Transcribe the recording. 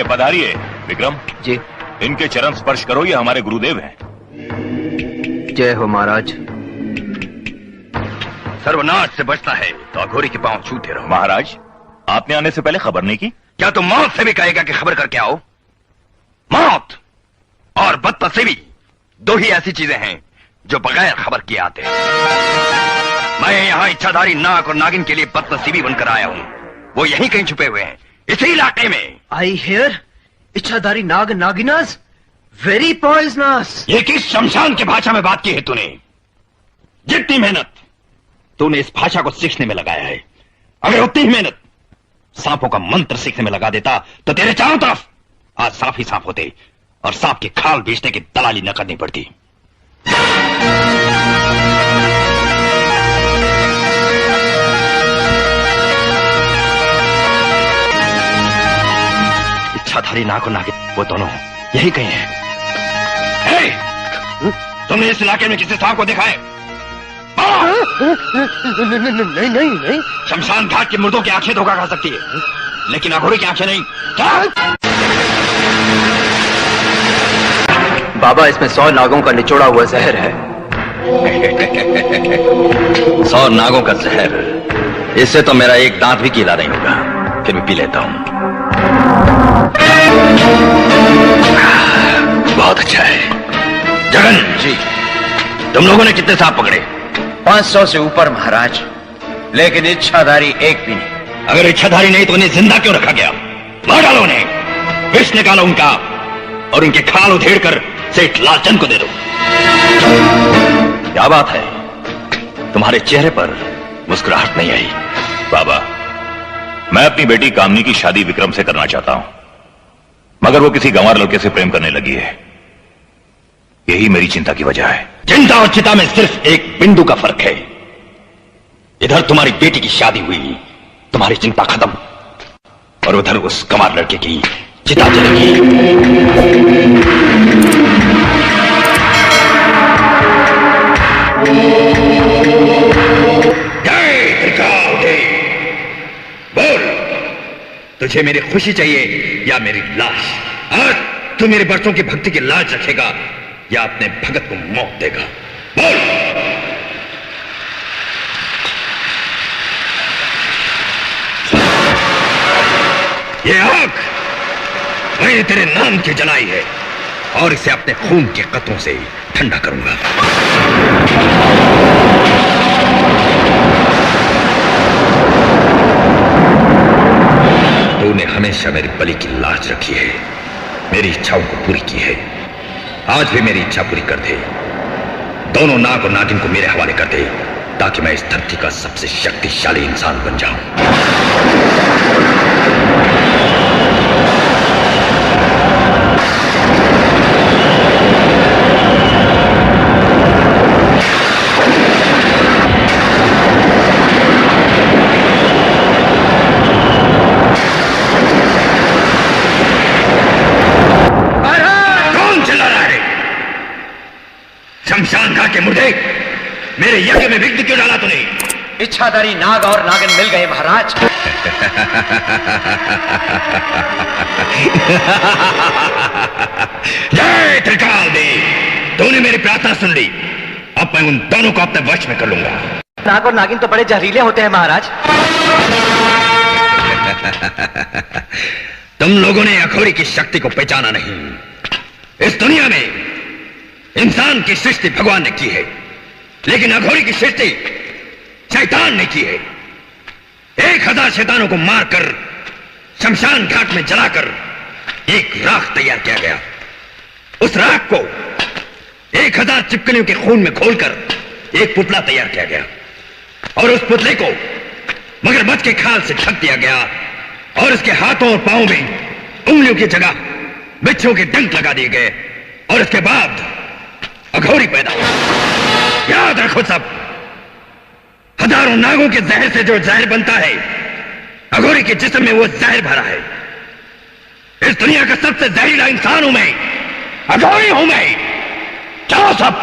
पधारिए। विक्रम जी। इनके चरण स्पर्श करो, ये हमारे गुरुदेव हैं। जय हो महाराज। सर्वनाश से बचना है तो अघोरी के पांव छूते रहो। महाराज, आपने आने से पहले खबर नहीं की? क्या तुम मौत से भी कहेगा कि खबर करके आओ? मौत और बदनसीबी दो ही ऐसी चीजें हैं जो बगैर खबर किए आते हैं। मैं यहाँ इच्छाधारी नाग और नागिन के लिए बदनसीबी बनकर आया हूँ। वो यहीं कहीं छुपे हुए हैं, इसी इलाके में। आई हियर इच्छाधारी नाग नागिनास वेरी पॉइजनस। ये किस शमशान की भाषा में बात की है तूने? जितनी मेहनत तूने इस भाषा को सीखने में लगाया है, अगर उतनी ही मेहनत सांपों का मंत्र सीखने में लगा देता तो तेरे चारों तरफ आज सांप ही सांप होते और सांप की खाल बेचने की दलाली न करनी पड़ती। इच्छाधारी नाग और नागिन वो दोनों यही कहीं हैं। तुमने इस इलाके में किसी सांप को देखा है? नहीं नहीं नहीं। शमशान घाट के मुर्दों की आंखें धोखा खा सकती है, लेकिन अघोरी की आंखें नहीं। क्या? बाबा, इसमें 100 नागों का निचोड़ा हुआ जहर है। 100 नागों का जहर? इससे तो मेरा एक दांत भी गीला नहीं होगा। फिर भी पी लेता हूं। बहुत अच्छा है। जगन जी, तुम लोगों ने कितने सांप पकड़े? 500 से ऊपर महाराज, लेकिन इच्छाधारी एक भी नहीं। अगर इच्छाधारी नहीं तो उन्हें जिंदा क्यों रखा गया? मार डालो उन्हें, विष निकालो उनका और उनके खाल उधेड़ कर सेठ लालचंद को दे दो। क्या बात है, तुम्हारे चेहरे पर मुस्कुराहट नहीं आई? बाबा, मैं अपनी बेटी कामनी की शादी विक्रम से करना चाहता हूं, मगर वो किसी गंवार लड़के से प्रेम करने लगी है। यही मेरी चिंता की वजह है। चिंता और चिता में सिर्फ एक बिंदु का फर्क है। इधर तुम्हारी बेटी की शादी हुई, तुम्हारी चिंता खत्म, और उधर उस गंवार लड़के की चिता जलेगी। जय त्रिकालदेव, बोल, तुझे मेरी खुशी चाहिए या मेरी लाश? आज तू मेरे बरसों की भक्ति की लाज रखेगा या अपने भगत को मौत देगा? बोल। ये आग मैंने तेरे नाम की जलाई है और इसे अपने खून के कतरों से ठंडा करूंगा। तूने हमेशा मेरी बलि की लाज रखी है, मेरी इच्छाओं को पूरी की है। आज भी मेरी इच्छा पूरी कर दे। दोनों नाग और नागिन को मेरे हवाले कर दे, ताकि मैं इस धरती का सबसे शक्तिशाली इंसान बन जाऊं। शमशान घाट के मुर्दे, मेरे यज्ञ में विघ्न क्यों डाला तूने? इच्छाधारी नाग और नागिन मिल गए महाराज। जय त्रिकालदेव, तूने मेरी प्रार्थना सुन ली। अब मैं उन दोनों को अपने वश में कर लूंगा। नाग और नागिन तो बड़े जहरीले होते हैं महाराज। तुम लोगों ने अघोरी की शक्ति को पहचाना नहीं। इस दुनिया में इंसान की सृष्टि भगवान ने की है, लेकिन अघोरी की सृष्टि शैतान ने की है। 1000 शैतानों को मारकर शमशान घाट में जलाकर एक राख तैयार किया गया। उस राख को 1000 चिपकलियों के खून में घोलकर एक पुतला तैयार किया गया और उस पुतले को मगरमच्छ के खाल से ढक दिया गया और उसके हाथों और पांवों में उंगलियों की जगह बिच्छू के डंक लगा दिए गए और उसके बाद अघोरी पैदा हुआ। याद रखो सब, हजारों नागों के जहर से जो जहर बनता है, अघोरी के जिस्म में वो जहर भरा है। इस दुनिया का सबसे जहरीला इंसान हूं मैं, अघोरी हूं मैं। चलो सब।